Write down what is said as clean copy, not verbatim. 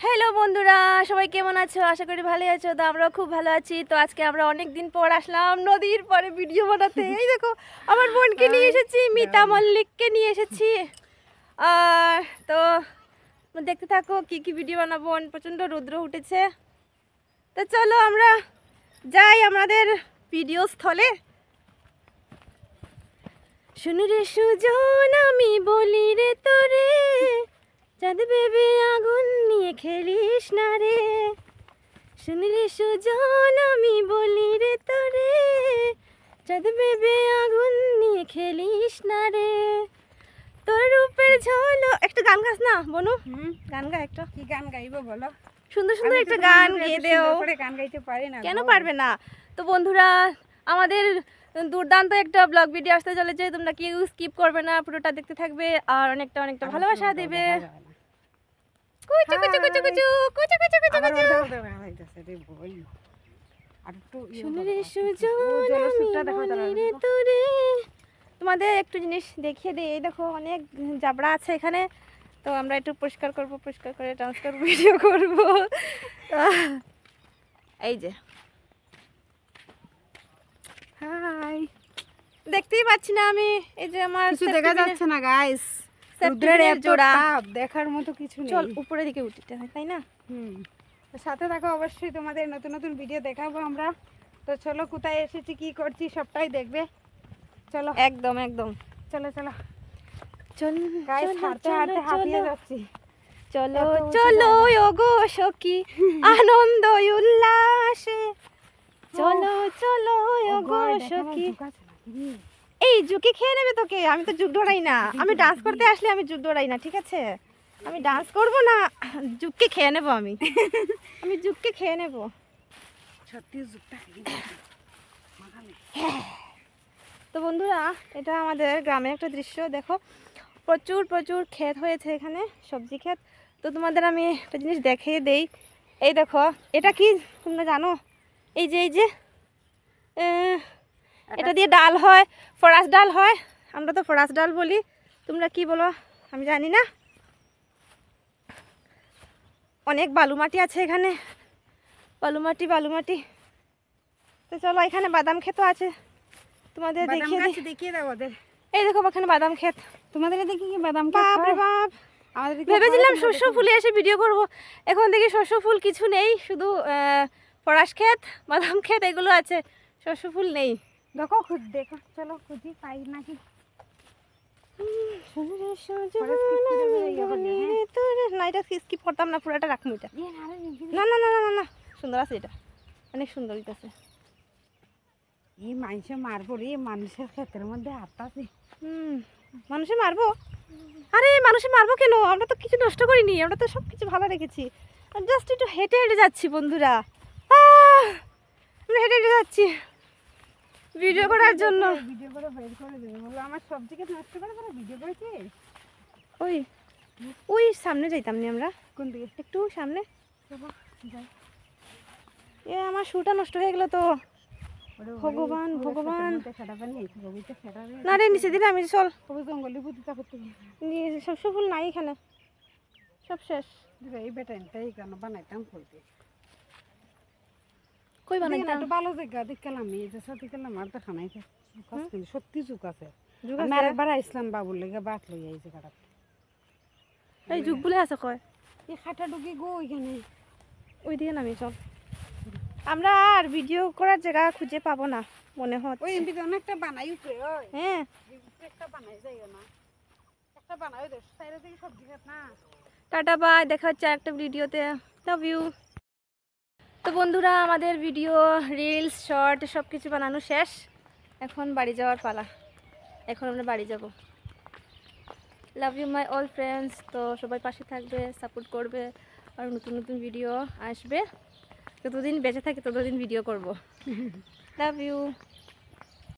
Hello বন্ধুরা, সবাই কেমন আছো? আশা করি ভালো আছো। তো আমরাও খুব ভালো আছি। তো আজকে আমরা অনেক দিন পর আসলাম নদীর পরে ভিডিও বানাতে। এই দেখো আমার বোনকে নিয়ে এসেছি, মিতা মল্লিককে নিয়ে এসেছি। আর তো দেখতে থাকো কি কি ভিডিও বানাবো। প্রচণ্ড রৌদ্র উঠেছে। তো চলো আমরা যাই আমাদের ভিডিও স্থলে। শুনি রে সুজন আমি বলি রে তোরে, চাঁদ বেবে আগুন নিয়ে খেলিস না রে। শুনি রে সুজন আমি বলি রে তোরে, চাঁদ বেবে আগুন নিয়ে খেলিস না রে। তোর রূপের ঝলক। একটা গান গাস না বনু? গান গা একটা। কি গান গাইবো বলো? সুন্দর সুন্দর একটা গান গেয়ে দেও। গান গাইতে পারি না। কেন পারবে না? তো বন্ধুরা আমাদের দুর্দান্ত একটা ব্লগ ভিডিও আসতে চলেছে, তোমরা কেউ স্কিপ করবে না, পুরোটা দেখতে থাকবে আর অনেকটা অনেকটা ভালোবাসা দেবে। কুচু কুচু কুচু কুচু কুচু কুচু কুচু কুচু। শুনি রে সুজন আমি রে তোরে। তোমাদের একটু জিনিস দেখিয়ে দিই। এই দেখো অনেক জাবড়া আছে এখানে, তো আমরা একটু পরিষ্কার করব, পরিষ্কার করে ট্রান্সফার ভিডিও করব। এই যে হাই, দেখতেই পাচ্ছি না আমি। এই যে আমার কিছু দেখা যাচ্ছে না গাইস, রুদ্রের জোড়া দেখার মতো কিছু নেই। চল উপরে দিকে উঠতে হয়, তাই না? সাথে থাকো, অবশ্যই তোমাদের নতুন নতুন ভিডিও দেখাবো আমরা। তো চলো, কোথায় এসেছি কি করছি সবটাই দেখবে। চলো একদম একদম। চলো চলো চল গাইস, হাঁটতে হাঁটতে হাঁপিয়ে যাচ্ছি। চলো চলো ওগো সখী আনন্দ উল্লাসে, চলো চলো ওগো সখী। এই জুকি খেয়ে নেবে তোকে। আমি তো যুগ ধরাই না, আমি ডান্স করতে আসলে আমি যুগ ধরাই না, ঠিক আছে? আমি ডান্স করব না, যুগকে খেয়ে নেব। আমি আমি যুগকে খেয়ে নেব। সত্যি যুগটা তো বন্ধুরা এটা আমাদের গ্রামের একটা দৃশ্য। দেখো প্রচুর প্রচুর ক্ষেত হয়েছে এখানে, সবজি ক্ষেত। তো তোমাদের আমি একটা জিনিস দেখিয়ে দেই। এই দেখো এটা কি তোমরা জানো? এই যে এটা দিয়ে ডাল হয়, ফরাস ডাল হয়। আমরা তো ফরাস ডাল বলি, তোমরা কি বলো আমি জানি না। অনেক বালু মাটি আছে এখানে, বালু মাটি বালু মাটি। তো চলো এখানে বাদাম ক্ষেতও আছে, তোমাদের দেখিয়ে দাও ওদের। এই দেখো এখানে বাদাম ক্ষেত। তোমাদের এদিকে কি বাদাম? বাপ রে বাপ, ভেবেছিলাম শস্য ফুলে এসে ভিডিও করব, এখন দেখি শস্য ফুল কিছু নেই, শুধু ফরাস ক্ষেত বাদাম ক্ষেত এগুলো আছে, শস্য ফুল নেই। দেখো দেখো, চলো খুঁজি পাই নাকি। না এটা স্কিপ করতাম না, পুরোটা রাখবো। এটা না না না না না, সুন্দর আছে, এটা অনেক সুন্দর আছে। এই মানুষে মারবো রে, মানুষের ক্ষেতের মধ্যে হাঁটতাছি। মানুষে মারবো? আরে মানুষে মারবো কেন? আমরা তো কিছু নষ্ট করিনি, আমরা তো সব কিছু ভালো রেখেছি। জাস্ট একটু হেঁটে হেঁটে যাচ্ছি বন্ধুরা, আমরা হেঁটে হেঁটে যাচ্ছি ভিডিও করার জন্য। ভিডিও করে বের করে দেবে বলো, আমার সবজিকে নষ্ট করে করে ভিডিও করেছি। ওই ওই সামনে যাইতাম নি আমরা? কোন দিকে? একটু সামনে। এ আমার শুটা নষ্ট হয়ে গেল তো। ভগবান ভগবান, না রে নিচে দিলে আমি। চল জঙ্গলি বুদ্ধিটা করতে সব ফুল নাই এখানে, সব শেষ। এই বেটাই কেন বানাইতাম কই বানাইতাম? একটু ভালো জায়গা দেখলাম আমি, এই যে সাথে গেলাম আর দেখা নাই। সত্যি যুগ আছে। আমি আরেকবার আইসলাম বাবুর লেগে বাট লই এই জায়গাটা। এই যুগ বলে আছে কয়। এই খাটা ঢুকি গো ওইখানে, ওই দিকে নামি। চল, আমরা আর ভিডিও করার জায়গা খুঁজে পাবো না মনে হচ্ছে। ওই এমপি অনেকটা বানাই উঠে। হ্যাঁ একটা বানাই যাইও না, একটা বানাই দে সাইরে থেকে সবজি খাত না। টাটা বাই, দেখা হচ্ছে একটা ভিডিওতে। Love you. তো বন্ধুরা আমাদের ভিডিও রিলস শর্ট সব কিছু বানানো শেষ, এখন বাড়ি যাওয়ার পালা। এখন আমরা বাড়ি যাব। Love you my all friends. তো সবাই পাশে থাকবে, সাপোর্ট করবে, আর নতুন নতুন ভিডিও আসবে। যতদিন বেঁচে থাকি ততদিন ভিডিও করব। Love you.